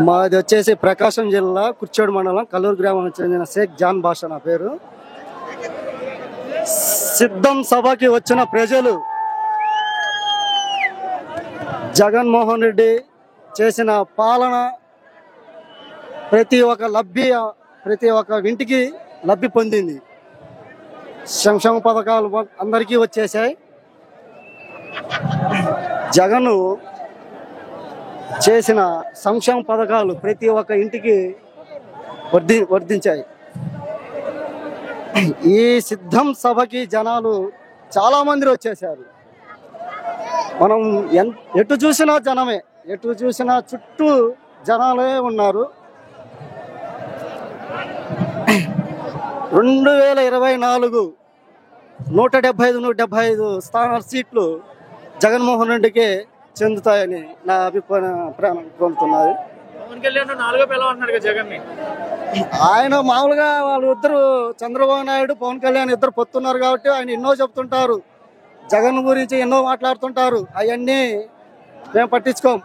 మాది వచ్చేసి ప్రకాశం జిల్లా కుర్చోడు మండలం కల్లూరు గ్రామానికి చెందిన షేక్ జాన్ బాషా నా పేరు. సిద్ధం సభకి వచ్చిన ప్రజలు జగన్మోహన్ రెడ్డి చేసిన పాలన ప్రతి ఒక్క ఇంటికి లబ్ధి పొందింది. సంక్షేమ పథకాలు అందరికీ వచ్చేసాయి. జగన్ చేసిన సంక్షేమ పథకాలు ప్రతి ఒక్క ఇంటికి వర్ధించాయి. ఈ సిద్ధం సభకి జనాలు చాలా మంది వచ్చేసారు. మనం ఎటు చూసినా జనమే, ఎటు చూసినా చుట్టూ జనాలే ఉన్నారు. 2024 175 స్థానాల సీట్లు జగన్మోహన్ రెడ్డికి చెందుతాయని నా అభిప్రాయం కోరుతున్నది. ఆయన మామూలుగా వాళ్ళు ఇద్దరు చంద్రబాబు నాయుడు పవన్ కళ్యాణ్ ఇద్దరు పొత్తున్నారు కాబట్టి ఆయన ఎన్నో చెప్తుంటారు, జగన్ గురించి ఎన్నో మాట్లాడుతుంటారు. అవన్నీ మేము పట్టించుకోం.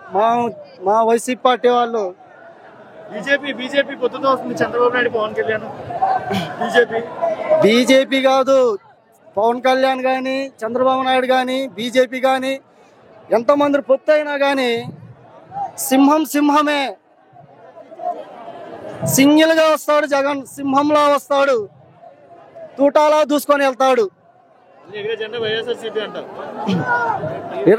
మా వైసీపీ పార్టీ వాళ్ళు బీజేపీ పొత్తుతో వస్తుంది. చంద్రబాబు నాయుడు పవన్ కళ్యాణ్ బీజేపీ కాదు, పవన్ కళ్యాణ్ కానీ చంద్రబాబు నాయుడు కానీ బీజేపీ కానీ ఎంతమంది పొత్తు అయినా కానీ సింహమే. సింగిల్ గా వస్తాడు జగన్, సింహంలా వస్తాడు, తూటాలా దూసుకొని వెళ్తాడు.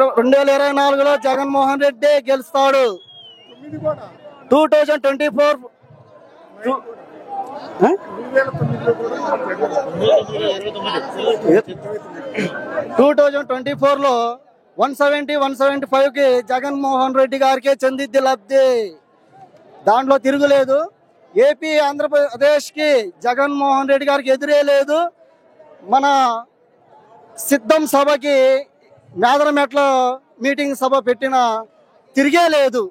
2024లో జగన్మోహన్ రెడ్డి గెలుస్తాడు. 2024లో 175కి జగన్మోహన్ రెడ్డి గారికే చెందిద్ది లబ్ధి, దాంట్లో తిరుగులేదు. ఏపీ ఆంధ్రప్రదేశ్ కి జగన్మోహన్ రెడ్డి గారికి ఎదురే లేదు. మన సిద్ధం సభకి మేదరమెట్ల మీటింగ్ సభ పెట్టిన తిరిగే లేదు.